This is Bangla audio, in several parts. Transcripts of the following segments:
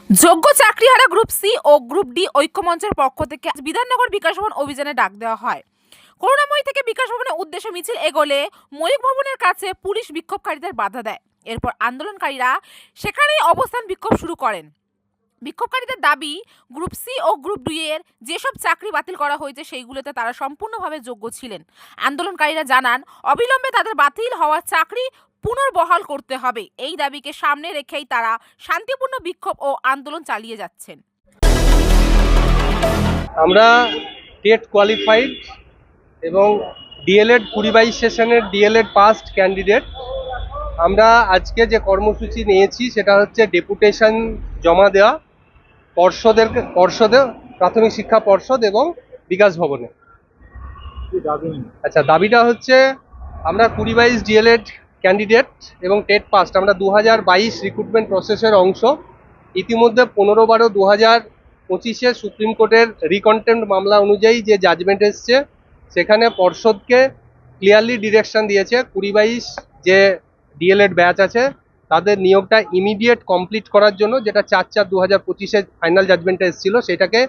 যোগ্য চাকরিহারা গ্রুপ সি ও গ্রুপ ডি ঐক্যমঞ্চের পক্ষ থেকে বিধাননগর বিকাশ ভবন অভিযানে ডাক দেওয়া হয়। করুণাময়ী থেকে বিকাশ ভবনের উদ্দেশ্যে মিছিল এগোলে ময়ূক ভবনের কাছে পুলিশ বিক্ষোভকারীদের বাধা দেয়। এরপর আন্দোলনকারীরা সেখানেই অবস্থান বিক্ষোভ শুরু করেন। বিক্ষোভকারীদের দাবি, গ্রুপ সি ও গ্রুপ ডি এর যেসব চাকরি বাতিল করা হয়েছে সেইগুলোতে তারা সম্পূর্ণভাবে যোগ্য ছিলেন। আন্দোলনকারীরা জানান, অবিলম্বে তাদের বাতিল হওয়া চাকরি পুনর্বহাল করতে হবে। এই দাবিকে সামনে রেখেই তারা শান্তিপূর্ণ বিক্ষোভ ও আন্দোলন চালিয়ে যাচ্ছেন। আমরা টেট কোয়ালিফাইড এবং ডিএলএড 2022 সেশনের ডিএলএড পাস্ট ক্যান্ডিডেট। আমরা আজকে যে কর্মসূচি নিয়েছি সেটা হচ্ছে ডেপুটেশন জমা দেওয়া পর্ষদে, প্রাথমিক শিক্ষা পর্ষদ এবং বিকাশ ভবনে। আচ্ছা, দাবিটা হচ্ছে আমরা 2022 ডিএলএড ক্যান্ডিডেট এবং টেট পাস্ট, আমরা 2022 রিক্রুটমেন্ট প্রসেসের অংশ। ইতিমধ্যে 15/12/2025 সুপ্রিম কোর্টের রিকন্টেম্প্ট মামলা অনুযায়ী যে জাজমেন্ট এসছে সেখানে পর্ষদকে ক্লিয়ারলি ডিরেকশন দিয়েছে 2022 যে ডিএলএড ব্যাচ আছে তাদের নিয়োগটা ইমিডিয়েট কমপ্লিট করার জন্য, যেটা 4/4/2025 ফাইনাল জাজমেন্টে এসেছিল সেটাকে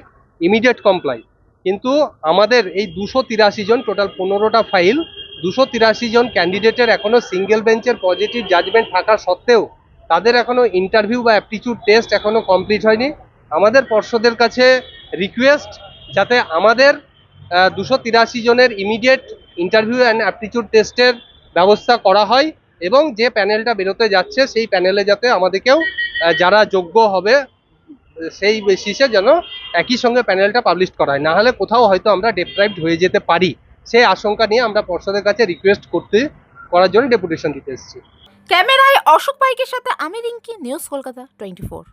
ইমিডিয়েট কমপ্লাই। কিন্তু আমাদের এই 283 জন, টোটাল 15টা ফাইল, 283 জন ক্যান্ডিডেটের এখনো সিঙ্গেল বেঞ্চের পজিটিভ জাজমেন্ট থাকা সত্ত্বেও তাদের এখনো ইন্টারভিউ বা অ্যাপটিটিউড টেস্ট এখনো কমপ্লিট হয়নি। আমাদের পর্ষদের কাছে রিকোয়েস্ট যাতে আমাদের 283 জনের ইমিডিয়েট ইন্টারভিউ অ্যান্ড অ্যাপটিটিউড টেস্টের ব্যবস্থা করা হয় এবং যে প্যানেলটা বেরোতে যাচ্ছে সেই প্যানেলে যাতে আমাদেরকেও যারা যোগ্য হবে সেই বেসিসে যেন একই সঙ্গে প্যানেলটা পাবলিশ করা হয়, না হলে কোথাও হয়তো আমরা ডেপ্রাইভড হয়ে যেতে পারি, সেই আশঙ্কা নিয়ে আমরা পর্ষদের কাছে রিকোয়েস্ট করার জন্য ডেপুটেশন দিতে এসেছি। ক্যামেরায় অশোক পাইকের সাথে আমি রিঙ্কি, নিউজ কলকাতা 24।